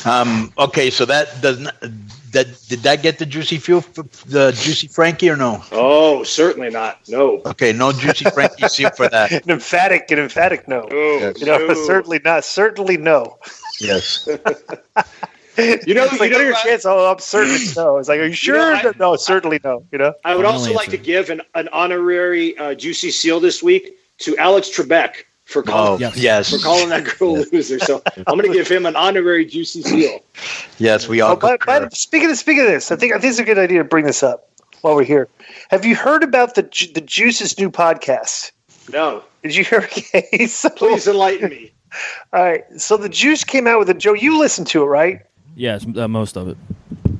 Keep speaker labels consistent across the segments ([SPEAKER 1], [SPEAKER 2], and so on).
[SPEAKER 1] Okay, so that does not. Did that get the juicy feel for the juicy Frankie or no?
[SPEAKER 2] Oh, certainly not. No.
[SPEAKER 1] Okay, no juicy Frankie seal for that.
[SPEAKER 3] An emphatic no.
[SPEAKER 2] Oh,
[SPEAKER 1] Yes.
[SPEAKER 3] Certainly not. Certainly no.
[SPEAKER 1] Yes.
[SPEAKER 3] It's like, what are your chances? Oh, I'm certain no. It's like, are you sure? No, certainly no.
[SPEAKER 2] I would also like to give an honorary juicy seal this week to Alex Trebek for calling that girl a loser. So I'm going to give him an honorary juicy seal.
[SPEAKER 1] Yes, we all.
[SPEAKER 3] Speaking of this, I think it's a good idea to bring this up while we're here. Have you heard about the Juice's new podcast?
[SPEAKER 2] No.
[SPEAKER 3] Did you hear? Okay, so,
[SPEAKER 2] please enlighten me.
[SPEAKER 3] All right, so the Juice came out with Joe. You listened to it, right?
[SPEAKER 4] Yes, most of it.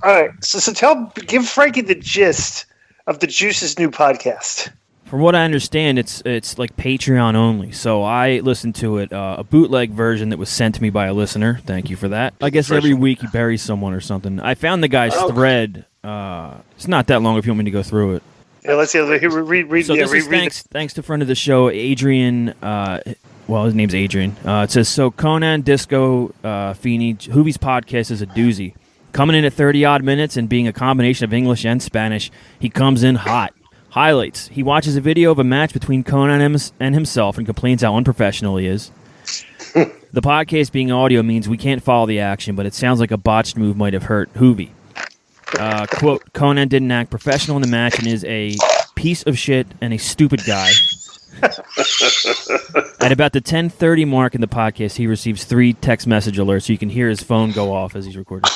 [SPEAKER 3] All right, so give Frankie the gist of the Juice's new podcast.
[SPEAKER 4] From what I understand, it's like Patreon only. So I listened to it, a bootleg version that was sent to me by a listener. Thank you for that. I guess every week he buries someone or something. I found the guy's thread. It's not that long if you want me to go through it.
[SPEAKER 3] Yeah, let's see. Read.
[SPEAKER 4] So this is thanks to friend of the show, Adrian. His name's Adrian. It says, so Konnan, Disco, Feeney, Hoovie's podcast is a doozy. Coming in at 30-odd minutes and being a combination of English and Spanish, he comes in hot. Highlights. He watches a video of a match between Konnan and himself and complains how unprofessional he is. The podcast being audio means we can't follow the action, but it sounds like a botched move might have hurt Hoovie. Quote, Konnan didn't act professional in the match and is a piece of shit and a stupid guy. At about the 10:30 mark in the podcast, he receives 3 text message alerts so you can hear his phone go off as he's recording.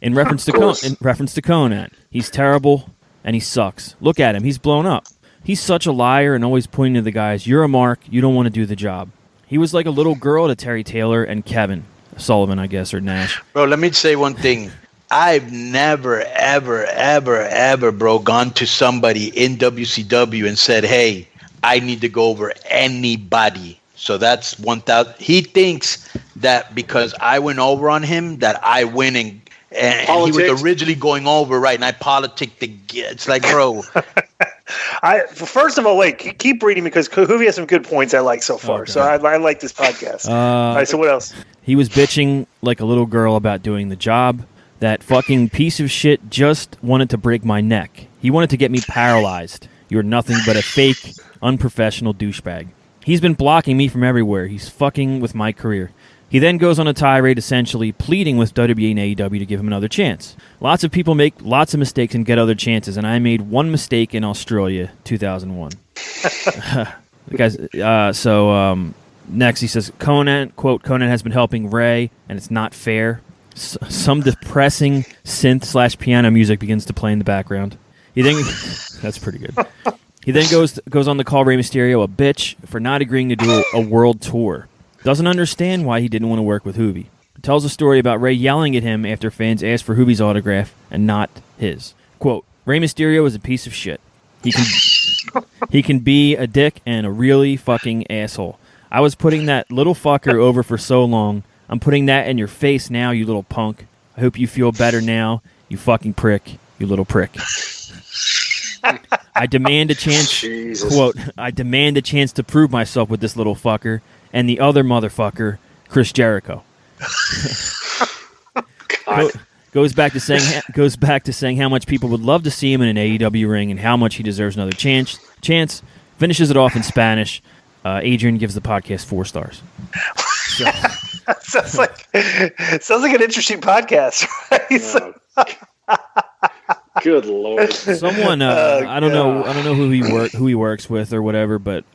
[SPEAKER 4] In reference to Konnan, he's terrible and he sucks. Look at him. He's blown up. He's such a liar and always pointing to the guys. You're a mark. You don't want to do the job. He was like a little girl to Terry Taylor and Kevin Sullivan, I guess, or Nash.
[SPEAKER 1] Bro, let me say one thing. I've never, ever, bro, gone to somebody in WCW and said, hey, I need to go over anybody. So that's 1,000. He thinks that because I went over on him, that I win and he was originally going over, right? And I politic the. It's like, bro.
[SPEAKER 3] First of all, wait, keep reading because Hoovie has some good points I like so far. Okay. So I like this podcast. All right, so what else?
[SPEAKER 4] He was bitching like a little girl about doing the job. That fucking piece of shit just wanted to break my neck. He wanted to get me paralyzed. You're nothing but a fake, unprofessional douchebag. He's been blocking me from everywhere. He's fucking with my career. He then goes on a tirade essentially pleading with WWE and AEW to give him another chance. Lots of people make lots of mistakes and get other chances, and I made one mistake in Australia, 2001. Next he says, Konnan, quote, Konnan has been helping Ray, and it's not fair. Some depressing synth/piano music begins to play in the background. He then that's pretty good. He then goes on to call Rey Mysterio a bitch for not agreeing to do a world tour. Doesn't understand why he didn't want to work with Hoovie. Tells a story about Ray yelling at him after fans asked for Hoovie's autograph and not his. Quote, Rey Mysterio is a piece of shit. He can be a dick and a really fucking asshole. I was putting that little fucker over for so long. I'm putting that in your face now, you little punk. I hope you feel better now, you fucking prick, you little prick. I demand a chance, quote, I demand a chance to prove myself with this little fucker and the other motherfucker, Chris Jericho. Goes back to saying how much people would love to see him in an AEW ring and how much he deserves another chance. Finishes it off in Spanish. Adrian gives the podcast 4 stars. So.
[SPEAKER 3] sounds like an interesting podcast, right?
[SPEAKER 2] No. Good Lord.
[SPEAKER 4] Someone I don't know who he works with or whatever, but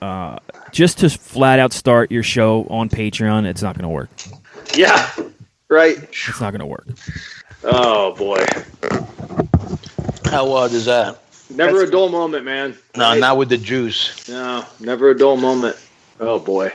[SPEAKER 4] just to flat out start your show on Patreon, it's not going to work.
[SPEAKER 2] Yeah. Right.
[SPEAKER 4] It's not going to work.
[SPEAKER 2] Oh boy.
[SPEAKER 1] How odd is that?
[SPEAKER 2] Never a dull moment, man.
[SPEAKER 1] No, not with the juice.
[SPEAKER 2] No, never a dull moment. Oh boy.